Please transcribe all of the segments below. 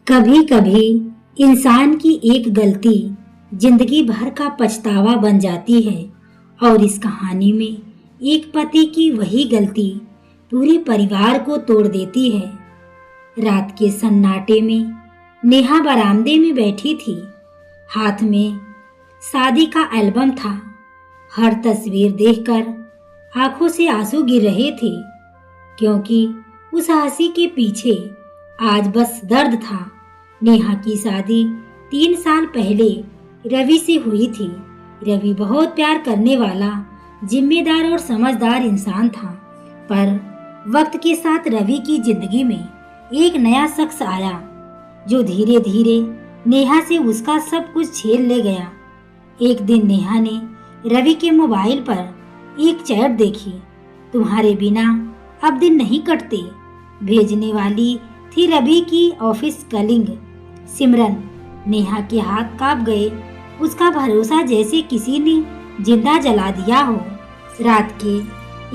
कभी कभी इंसान की एक गलती जिंदगी भर का पछतावा बन जाती है और इस कहानी में एक पति की वही गलती पूरे परिवार को तोड़ देती है। रात के सन्नाटे में नेहा बरामदे में बैठी थी। हाथ में शादी का एल्बम था। हर तस्वीर देखकर आंखों से आंसू गिर रहे थे, क्योंकि उस हंसी के पीछे आज बस दर्द था। नेहा की शादी 3 साल पहले रवि से हुई थी। रवि बहुत प्यार करने वाला, जिम्मेदार और समझदार इंसान था। पर वक्त के साथ रवि की जिंदगी में एक नया शख्स आया जो धीरे धीरे नेहा से उसका सब कुछ छीन ले गया। एक दिन नेहा ने रवि के मोबाइल पर एक चैट देखी। तुम्हारे बिना अब दिन नहीं कटते। भेजने वाली थी रवि की ऑफिस कलीग सिमरन। नेहा के हाथ कांप गए। उसका भरोसा जैसे किसी ने जिंदा जला दिया हो। रात के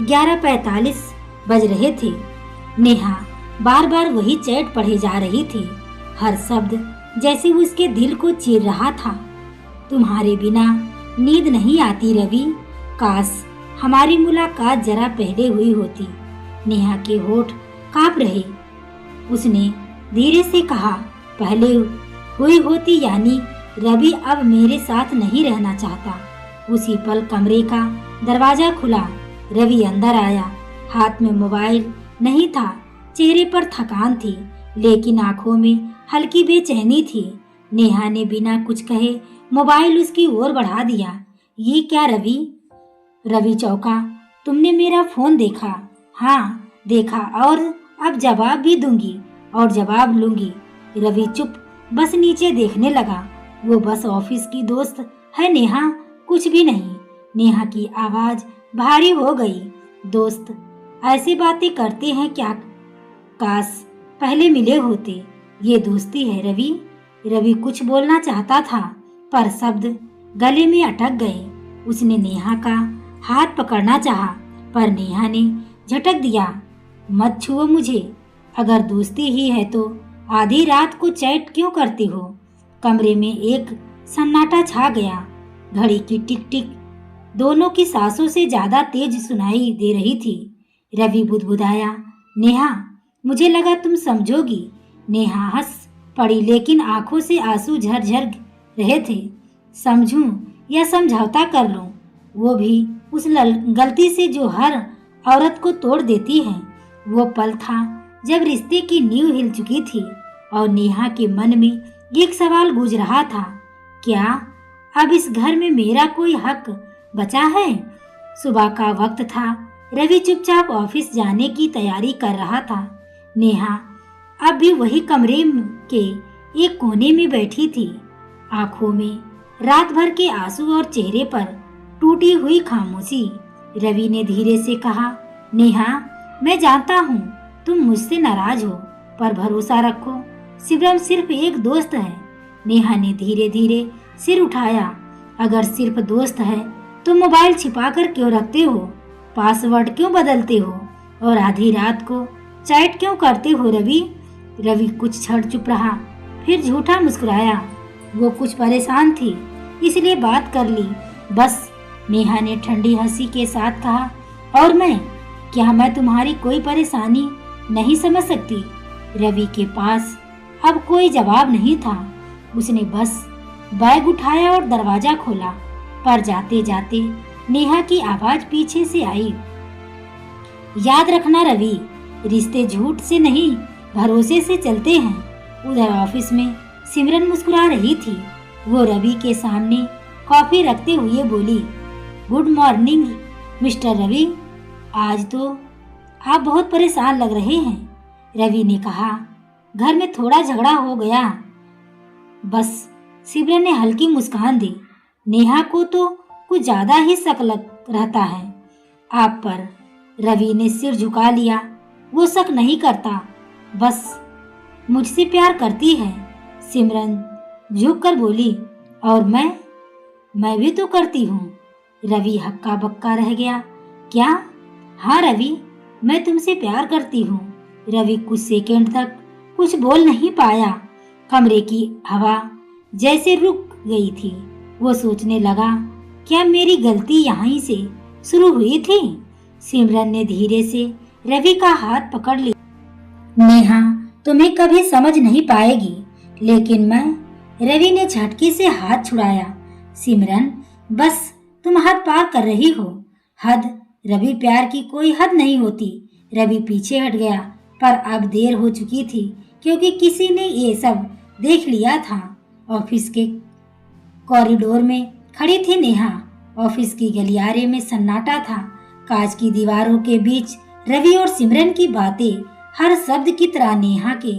11:45 बज रहे थे। नेहा बार बार वही चैट पढ़े जा रही थी। हर शब्द जैसे उसके दिल को चीर रहा था। तुम्हारे बिना नींद नहीं आती रवि। काश हमारी मुलाकात जरा पहले हुई होती। नेहा के होठ कांप रहे। उसने धीरे से कहा, पहले हुई होती यानी रवि अब मेरे साथ नहीं रहना चाहता। उसी पल कमरे का दरवाजा खुला। रवि अंदर आया। हाथ में मोबाइल नहीं था। चेहरे पर थकान थी, लेकिन आंखों में हल्की बेचैनी थी। नेहा ने बिना कुछ कहे मोबाइल उसकी ओर बढ़ा दिया। ये क्या रवि? रवि चौंका। तुमने मेरा फोन देखा? हाँ देखा, और अब जवाब भी दूंगी और जवाब लूंगी। रवि चुप बस नीचे देखने लगा। वो बस ऑफिस की दोस्त है नेहा, कुछ भी नहीं। नेहा की आवाज भारी हो गई। दोस्त ऐसी बातें करते हैं क्या? काश पहले मिले होते। ये दोस्ती है रवि। रवि कुछ बोलना चाहता था, पर शब्द गले में अटक गए। उसने नेहा का हाथ पकड़ना चाहा, पर नेहा ने झटक दिया। मत छुओ मुझे। अगर दोस्ती ही है तो आधी रात को चैट क्यों करती हो? कमरे में एक सन्नाटा छा गया। घड़ी की टिक टिक दोनों की सांसों से ज्यादा तेज सुनाई दे रही थी। रवि बुदबुदाया, नेहा मुझे लगा तुम समझोगी। नेहा हंस पड़ी, लेकिन आंखों से आंसू झरझर रहे थे। समझूं या समझौता कर लूं, वो भी उस गलती से जो हर औरत को तोड़ देती है। वो पल था जब रिश्ते की नींव हिल चुकी थी और नेहा के मन में एक सवाल गूंज रहा था, क्या अब इस घर में मेरा कोई हक बचा है? सुबह का वक्त था। रवि चुपचाप ऑफिस जाने की तैयारी कर रहा था। नेहा अब भी वही कमरे के एक कोने में बैठी थी। आंखों में रात भर के आंसू और चेहरे पर टूटी हुई खामोशी। रवि ने धीरे से कहा, नेहा मैं जानता हूँ तुम मुझसे नाराज हो, पर भरोसा रखो, सिमरन सिर्फ एक दोस्त है। नेहा ने धीरे धीरे सिर उठाया। अगर सिर्फ दोस्त है तो मोबाइल छिपा कर क्यों रखते हो? पासवर्ड क्यों बदलते हो? और आधी रात को चैट क्यों करते हो रवि? रवि कुछ क्षण चुप रहा, फिर झूठा मुस्कुराया। वो कुछ परेशान थी, इसलिए बात कर ली बस। नेहा ने ठंडी हंसी के साथ कहा, और क्या मैं तुम्हारी कोई परेशानी नहीं समझ सकती? रवि के पास अब कोई जवाब नहीं था। उसने बस बैग उठाया और दरवाजा खोला, पर जाते जाते नेहा की आवाज पीछे से आई, याद रखना रवि, रिश्ते झूठ से नहीं भरोसे से चलते हैं। उधर ऑफिस में सिमरन मुस्कुरा रही थी। वो रवि के सामने कॉफी रखते हुए बोली, गुड मॉर्निंग मिस्टर रवि, आज तो आप बहुत परेशान लग रहे हैं। रवि ने कहा, घर में थोड़ा झगड़ा हो गया बस। सिमरन ने हल्की मुस्कान दी। नेहा को तो कुछ ज्यादा ही शक लग रहता है आप पर। रवि ने सिर झुका लिया। वो शक नहीं करता, बस मुझसे प्यार करती है। सिमरन झुककर बोली, और मैं भी तो करती हूँ। रवि हक्का बक्का रह गया। क्या? हाँ रवि, मैं तुमसे प्यार करती हूँ। रवि कुछ सेकंड तक कुछ बोल नहीं पाया। कमरे की हवा जैसे रुक गई थी। वो सोचने लगा, क्या मेरी गलती यहीं से शुरू हुई थी? सिमरन ने धीरे से रवि का हाथ पकड़ लिया। नेहा तुम्हें कभी समझ नहीं पाएगी, लेकिन मैं। रवि ने झटके से हाथ छुड़ाया। सिमरन, बस तुम हद पार कर रही हो। हद? रवि, प्यार की कोई हद नहीं होती। रवि पीछे हट गया, पर अब देर हो चुकी थी, क्योंकि किसी ने ये सब देख लिया था। ऑफिस के कॉरिडोर में खड़ी थी नेहा। ऑफिस की गलियारे में सन्नाटा था। कांच की दीवारों के बीच रवि और सिमरन की बातें हर शब्द की तरह नेहा के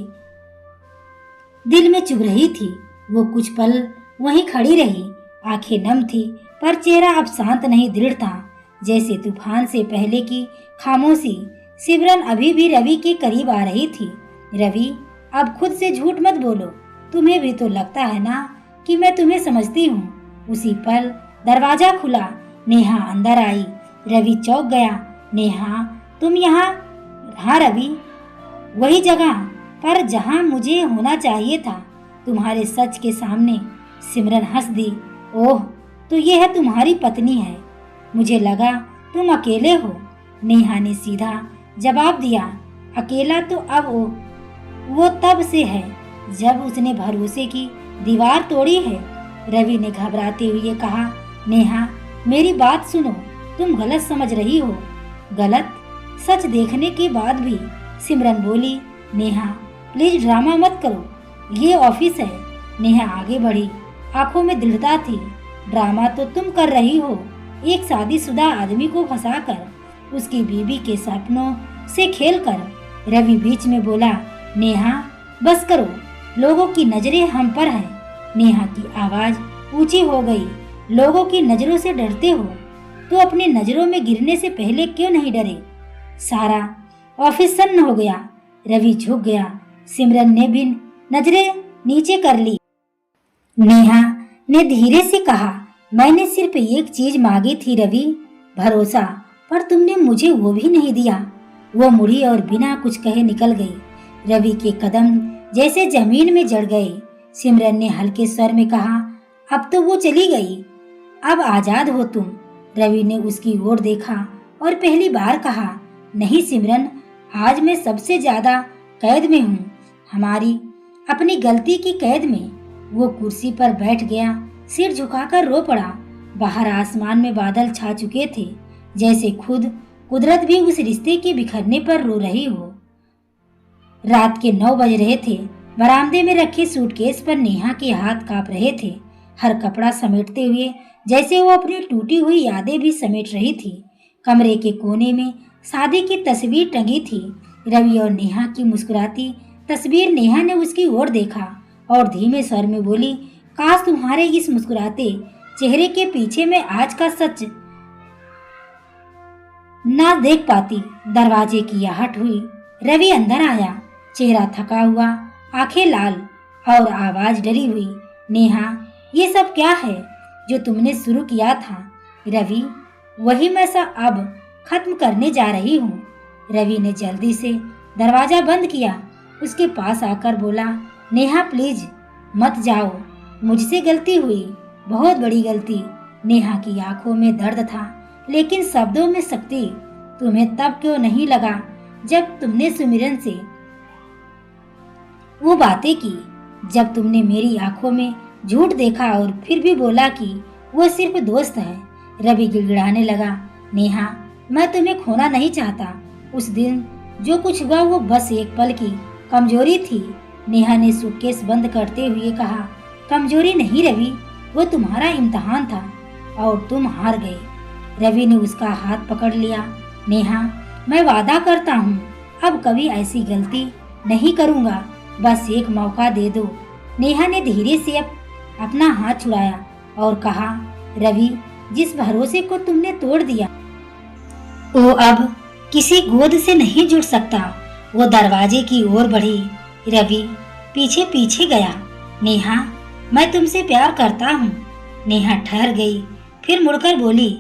दिल में चुभ रही थी। वो कुछ पल वहीं खड़ी रही, आंखें नम थी, पर चेहरा अब शांत नहीं, दृढ़ था, जैसे तूफान से पहले की खामोशी। सिमरन अभी भी रवि के करीब आ रही थी। रवि, अब खुद से झूठ मत बोलो। तुम्हें भी तो लगता है ना कि मैं तुम्हें समझती हूँ। उसी पल दरवाजा खुला। नेहा अंदर आई। रवि चौंक गया। नेहा, तुम यहाँ? हाँ रवि, वही जगह पर जहाँ मुझे होना चाहिए था, तुम्हारे सच के सामने। सिमरन हंस दी। ओह, तो ये है तुम्हारी पत्नी है। मुझे लगा तुम अकेले हो। नेहा ने सीधा जवाब दिया। अकेला तो अब वो तब से है जब उसने भरोसे की दीवार तोड़ी है। रवि ने घबराते हुए कहा। नेहा, मेरी बात सुनो, तुम गलत समझ रही हो। गलत? सच देखने के बाद भी? सिमरन बोली। नेहा, प्लीज ड्रामा मत करो, ये ऑफिस है। नेहा आगे बढ़ी, आंखों में दृढ़ता थी। ड्रामा तो तुम कर रही हो, एक शादीशुदा आदमी को फंसाकर, उसकी बीवी के सपनों से खेलकर। रवि बीच में बोला। नेहा, बस करो, लोगों की नजरें हम पर हैं। नेहा की आवाज ऊंची हो गई। लोगों की नजरों से डरते हो तो अपनी नजरों में गिरने से पहले क्यों नहीं डरे? सारा ऑफिस सन्न हो गया। रवि झुक गया। सिमरन ने भी नजरें नीचे कर ली। नेहा ने धीरे से कहा, मैंने सिर्फ एक चीज मांगी थी रवि, भरोसा, पर तुमने मुझे वो भी नहीं दिया। वो मुड़ी और बिना कुछ कहे निकल गई। रवि के कदम जैसे जमीन में जड़ गए। सिमरन ने हल्के स्वर में कहा, अब तो वो चली गई, अब आजाद हो तुम। रवि ने उसकी ओर देखा और पहली बार कहा, नहीं सिमरन, आज मैं सबसे ज्यादा कैद में हूँ, हमारी अपनी गलती की कैद में। वो कुर्सी पर बैठ गया, सिर झुकाकर रो पड़ा। बाहर आसमान में बादल छा चुके थे, जैसे खुद कुदरत भी उस रिश्ते के बिखरने पर रो रही हो। रात के 9 बज रहे थे। बरामदे में रखे सूटकेस पर नेहा के हाथ कांप रहे थे, हर कपड़ा समेटते हुए, जैसे वो अपनी टूटी हुई यादें भी समेट रही थी। कमरे के कोने में शादी की तस्वीर टंगी थी, रवि और नेहा की मुस्कुराती तस्वीर। नेहा ने उसकी ओर देखा और धीमे स्वर में बोली, काश तुम्हारे इस मुस्कुराते चेहरे के पीछे मैं आज का सच ना देख पाती। दरवाजे की आहट हुई। रवि अंदर आया, चेहरा थका हुआ, आंखें लाल और आवाज डरी हुई। नेहा, ये सब क्या है जो तुमने शुरू किया था? रवि, वही मैं सब अब खत्म करने जा रही हूँ। रवि ने जल्दी से दरवाजा बंद किया, उसके पास आकर बोला, नेहा प्लीज मत जाओ, मुझसे गलती हुई, बहुत बड़ी गलती। नेहा की आंखों में दर्द था, लेकिन शब्दों में शक्ति। तुम्हें तब क्यों नहीं लगा जब तुमने सुमिरन से वो बातें की, जब तुमने मेरी आंखों में झूठ देखा और फिर भी बोला कि वो सिर्फ दोस्त है? रवि गिड़गिड़ाने लगा। नेहा, मैं तुम्हें खोना नहीं चाहता। उस दिन जो कुछ हुआ वो बस एक पल की कमजोरी थी। नेहा ने सूटकेस बंद करते हुए कहा, कमजोरी नहीं रवि, वो तुम्हारा इम्तिहान था और तुम हार गए। रवि ने उसका हाथ पकड़ लिया। नेहा, मैं वादा करता हूँ अब कभी ऐसी गलती नहीं करूँगा, बस एक मौका दे दो। नेहा ने धीरे से अपना हाथ छुड़ाया और कहा, रवि, जिस भरोसे को तुमने तोड़ दिया वो अब किसी गोद से नहीं जुड़ सकता। वो दरवाजे की ओर बढ़ी। रवि पीछे पीछे गया। नेहा, मैं तुमसे प्यार करता हूँ। नेहा ठहर गई, फिर मुड़कर बोली,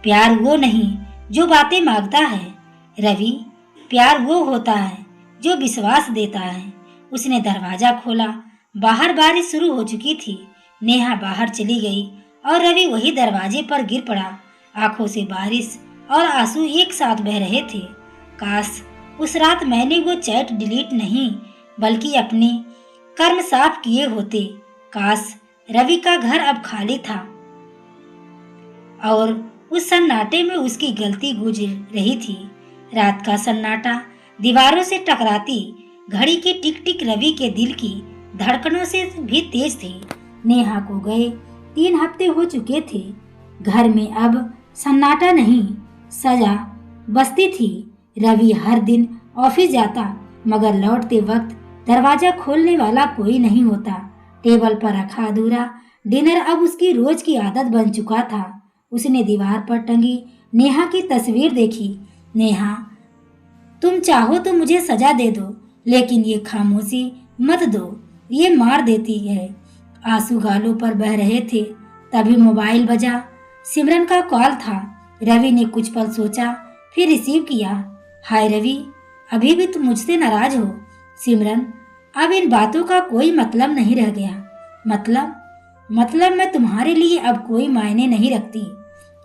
प्यार वो नहीं जो बातें मांगता है रवि, प्यार वो होता है जो विश्वास देता है। उसने दरवाजा खोला। बाहर बारिश शुरू हो चुकी थी। नेहा बाहर चली गई और रवि वही दरवाजे पर गिर पड़ा। आंखों से बारिश और आंसू एक साथ बह रहे थे। काश उस रात मैंने वो चैट डिलीट नहीं बल्कि अपने कर्म साफ किए होते। काश रवि का घर अब खाली था और उस सन्नाटे में उसकी गलती गुजर रही थी। रात का सन्नाटा दीवारों से टकराती घड़ी की टिक टिक रवि के दिल की धड़कनों से भी तेज थी। नेहा को गए 3 हफ्ते हो चुके थे। घर में अब सन्नाटा नहीं, सजा बसती थी। रवि हर दिन ऑफिस जाता मगर लौटते वक्त दरवाजा खोलने वाला कोई नहीं होता। टेबल पर रखा अधूरा डिनर अब उसकी रोज की आदत बन चुका था। उसने दीवार पर टंगी नेहा की तस्वीर देखी। नेहा, तुम चाहो तो मुझे सजा दे दो, लेकिन ये खामोशी मत दो, ये मार देती है। आंसू गालों पर बह रहे थे। तभी मोबाइल बजा। सिमरन का कॉल था। रवि ने कुछ पल सोचा, फिर रिसीव किया। हाय रवि, अभी भी तुम मुझसे नाराज हो? सिमरन, अब इन बातों का कोई मतलब नहीं रह गया। मतलब मैं तुम्हारे लिए अब कोई मायने नहीं रखती।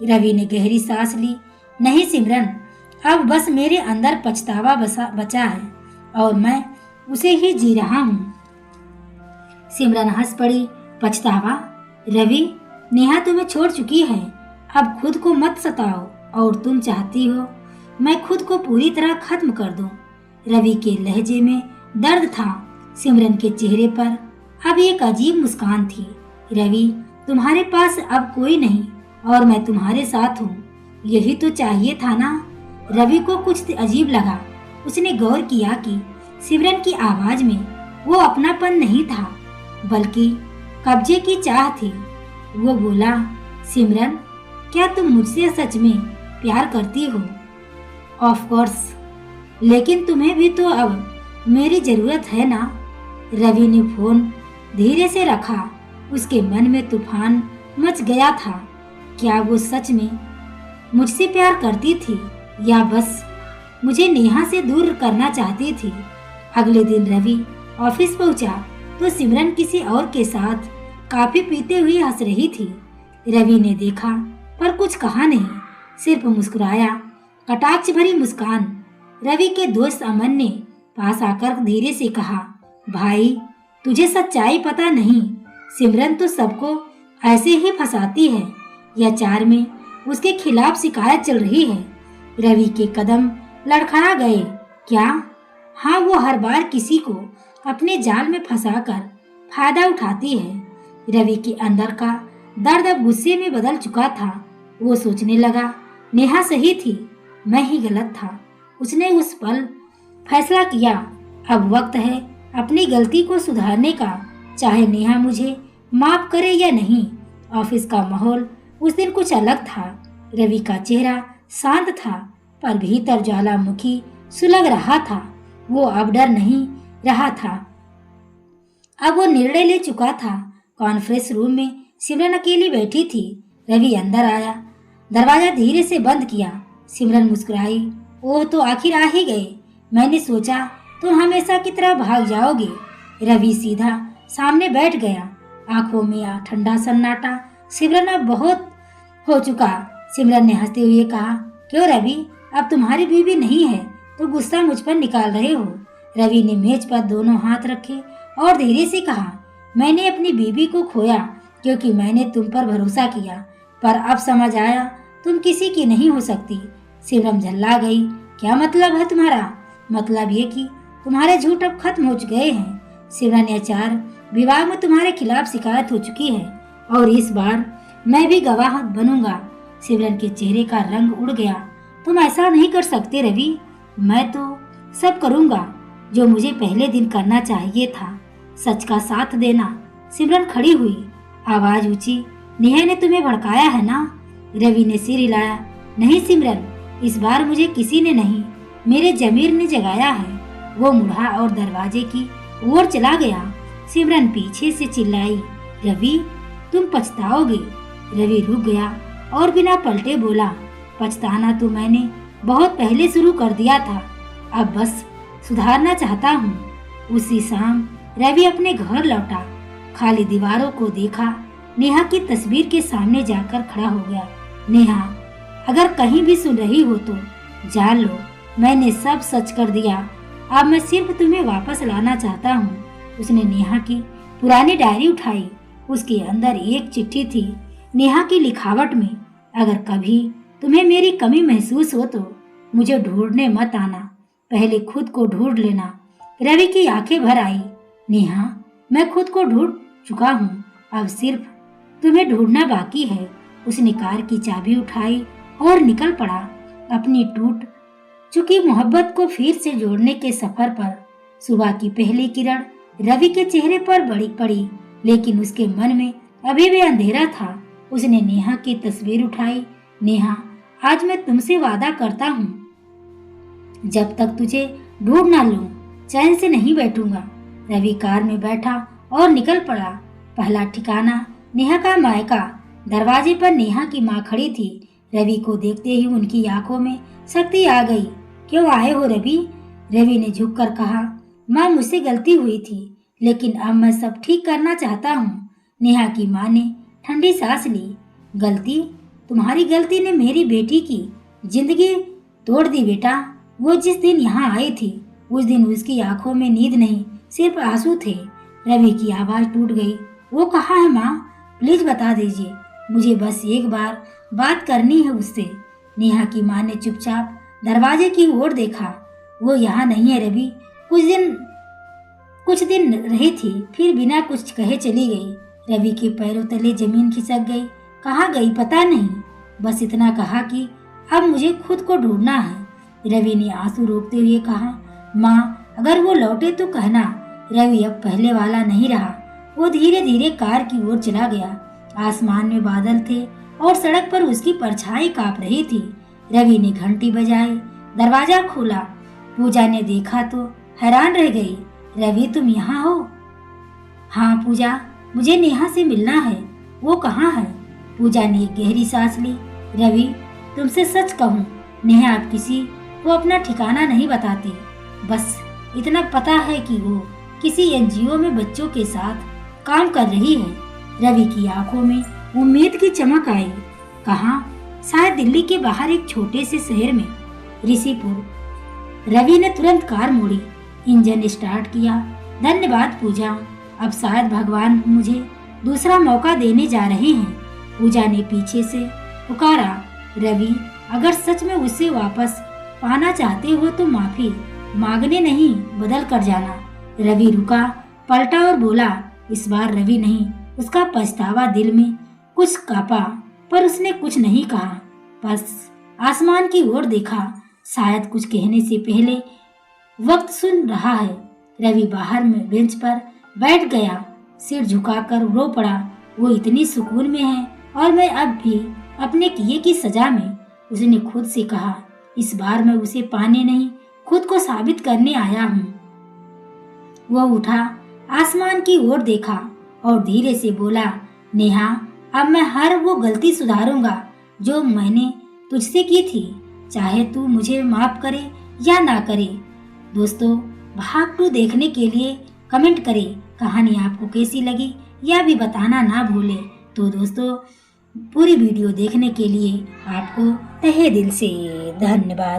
रवि ने गहरी सांस ली। नहीं सिमरन, अब बस मेरे अंदर पछतावा बचा है और मैं उसे ही जी रहा हूँ। सिमरन हंस पड़ी। पछतावा? रवि, नेहा तुम्हें छोड़ चुकी है। अब खुद को मत सताओ और तुम चाहती हो मैं खुद को पूरी तरह खत्म कर दूं। रवि के लहजे में दर्द था। सिमरन के चेहरे पर अब एक अजीब मुस्कान थी। रवि, तुम्हारे पास अब कोई नहीं और मैं तुम्हारे साथ हूँ। यही तो चाहिए था ना? रवि को कुछ अजीब लगा। उसने गौर किया कि सिमरन की आवाज में वो अपनापन नहीं था बल्कि कब्जे की चाह थी। वो बोला, सिमरन, क्या तुम मुझसे सच में प्यार करती हो? ऑफ कोर्स, लेकिन तुम्हें भी तो अब मेरी जरूरत है ना? रवि ने फोन धीरे से रखा। उसके मन में तूफान मच गया था। क्या वो सच में मुझसे प्यार करती थी या बस मुझे नेहा से दूर करना चाहती थी? अगले दिन रवि ऑफिस पहुंचा तो सिमरन किसी और के साथ कॉफी पीते हुए हंस रही थी। रवि ने देखा पर कुछ कहा नहीं, सिर्फ मुस्कुराया। कटाक्ष भरी मुस्कान। रवि के दोस्त अमन ने पास आकर धीरे से कहा, भाई, तुझे सच्चाई पता नहीं। सिमरन तो सबको ऐसे ही फंसाती है। या 4 में उसके खिलाफ शिकायत चल रही है। रवि के कदम लड़खड़ा गए। क्या? हाँ, वो हर बार किसी को अपने जाल में फंसाकर फायदा उठाती है। रवि के अंदर का दर्द अब गुस्से में बदल चुका था। वो सोचने लगा, नेहा सही थी, मैं ही गलत था। उसने उस पल फैसला किया, अब वक्त है अपनी गलती को सुधारने का, चाहे नेहा मुझे माफ करे या नहीं। ऑफिस का माहौल उस दिन कुछ अलग था। रवि का चेहरा शांत था पर भीतर ज्वालामुखी सुलग रहा था। वो अब डर नहीं रहा था, अब वो निर्णय ले चुका था। कॉन्फ्रेंस रूम में सिमरन अकेली बैठी थी। रवि अंदर आया, दरवाजा धीरे से बंद किया। सिमरन मुस्कुराई। ओह, तो आखिर आ ही गए। मैंने सोचा तुम हमेशा की तरह भाग जाओगे। रवि सीधा सामने बैठ गया, आंखों में ठंडा सन्नाटा। सिमरन, अब बहुत हो चुका। सिमरन ने हंसते हुए कहा, क्यों रवि, अब तुम्हारी बीवी नहीं है तो गुस्सा मुझ पर निकाल रहे हो? रवि ने मेज पर दोनों हाथ रखे और धीरे से कहा, मैंने अपनी बीवी को खोया क्योंकि मैंने तुम पर भरोसा किया, पर अब समझ आया तुम किसी की नहीं हो सकती। सिमरन झल्ला गई। क्या मतलब है तुम्हारा? मतलब ये कि तुम्हारे झूठ अब खत्म हो गए हैं। सिमरन, आचार विवाह में तुम्हारे खिलाफ शिकायत हो चुकी है और इस बार मैं भी गवाह बनूंगा। सिमरन के चेहरे का रंग उड़ गया। तुम ऐसा नहीं कर सकते रवि। मैं तो सब करूंगा जो मुझे पहले दिन करना चाहिए था, सच का साथ देना। सिमरन खड़ी हुई, आवाज ऊंची, नेहा ने तुम्हें भड़काया है ना? रवि ने सिर हिलाया। नहीं सिमरन, इस बार मुझे किसी ने नहीं, मेरे जमीर ने जगाया है। वो मुड़ा और दरवाजे की ओर चला गया। सिमरन पीछे से चिल्लाई, रवि, तुम पछताओगे। रवि रुक गया और बिना पलटे बोला, पछताना तो मैंने बहुत पहले शुरू कर दिया था, अब बस सुधारना चाहता हूँ। उसी शाम रवि अपने घर लौटा। खाली दीवारों को देखा। नेहा की तस्वीर के सामने जाकर खड़ा हो गया। नेहा, अगर कहीं भी सुन रही हो तो जान लो, मैंने सब सच कर दिया। अब मैं सिर्फ तुम्हें वापस लाना चाहता हूँ। उसने नेहा की पुरानी डायरी उठाई। उसके अंदर एक चिट्ठी थी, नेहा की लिखावट में। अगर कभी तुम्हें मेरी कमी महसूस हो तो मुझे ढूंढने मत आना, पहले खुद को ढूंढ लेना। रवि की आंखें भर आई। नेहा, मैं खुद को ढूंढ चुका हूँ, अब सिर्फ तुम्हें ढूंढना बाकी है। उसने कार की चाबी उठाई और निकल पड़ा अपनी टूट चुकी मोहब्बत को फिर से जोड़ने के सफर पर। सुबह की पहली किरण रवि के चेहरे पर बड़ी पड़ी, लेकिन उसके मन में अभी भी अंधेरा था। उसने नेहा की तस्वीर उठाई। नेहा, आज मैं तुमसे वादा करता हूँ, जब तक तुझे ढूंढ ना लूं, चैन से नहीं बैठूंगा। रवि कार में बैठा और निकल पड़ा। पहला ठिकाना नेहा का मायका। दरवाजे पर नेहा की माँ खड़ी थी। रवि को देखते ही उनकी आंखों में शक्ति आ गई। क्यों आए हो रवि? रवि ने झुककर कहा। माँ, मुझसे गलती हुई थी, लेकिन अब मैं सब ठीक करना चाहता हूँ। नेहा की माँ ने ठंडी सांस ली। गलती? तुम्हारी गलती ने मेरी बेटी की जिंदगी तोड़ दी बेटा। वो जिस दिन यहाँ आई थी, उस दिन उसकी आंखों में नींद नहीं, सिर्फ आंसू थे। रवि की आवाज टूट गई। वो कहाँ है माँ? प्लीज बता दीजिए, मुझे बस एक बार बात करनी है उससे। नेहा की माँ ने चुपचाप दरवाजे की ओर देखा। वो यहाँ नहीं है रवि, कुछ दिन रही थी, फिर बिना कुछ कहे चली गई। रवि के पैरों तले जमीन खिसक गई। कहाँ गई पता नहीं, बस इतना कहा कि अब मुझे खुद को ढूंढना है। रवि ने आंसू रोकते हुए कहा। माँ, अगर वो लौटे तो कहना। रवि अब पहले वाला नहीं रहा। वो धीरे धीरे कार की ओर चला गया। आसमान में बादल थे और सड़क पर उसकी परछाई कांप रही थी। रवि ने घंटी बजाई। दरवाजा खोला। पूजा ने देखा तो हैरान रह गई। रवि, तुम यहाँ हो? हाँ पूजा, मुझे नेहा से मिलना है। वो कहाँ है? पूजा ने एक गहरी सांस ली। रवि, तुमसे सच कहूँ, नेहा अब किसी को अपना ठिकाना नहीं बताती। बस इतना पता है कि वो किसी एनजीओ में बच्चों के साथ काम कर रही है। रवि की आंखों में उम्मीद की चमक आई। कहाँ? शायद दिल्ली के बाहर एक छोटे से शहर में, ऋषिपुर। रवि ने तुरंत कार मोड़ी, इंजन स्टार्ट किया। धन्यवाद पूजा, अब शायद भगवान मुझे दूसरा मौका देने जा रहे हैं। पूजा ने पीछे से पुकारा। रवि, अगर सच में उसे वापस पाना चाहते हो तो माफी मांगने नहीं, बदल कर जाना। रवि रुका, पलटा और बोला। इस बार रवि नहीं, उसका पछतावा दिल में कुछ कांपा, पर उसने कुछ नहीं कहा, बस आसमान की ओर देखा। शायद कुछ कहने से पहले वक्त सुन रहा है। रवि बाहर में बेंच पर बैठ गया, सिर झुकाकर रो पड़ा। वो इतनी सुकून में है और मैं अब भी अपने किए की सजा में। उसने खुद से कहा, इस बार मैं उसे पाने नहीं, खुद को साबित करने आया हूँ। वो उठा, आसमान की ओर देखा और धीरे से बोला, नेहा, अब मैं हर वो गलती सुधारूंगा जो मैंने तुझसे की थी, चाहे तू मुझे माफ करे या ना करे। दोस्तों, भाग 2 देखने के लिए कमेंट करें। कहानी आपको कैसी लगी यह भी बताना ना भूलें। तो दोस्तों, पूरी वीडियो देखने के लिए आपको तहे दिल से धन्यवाद।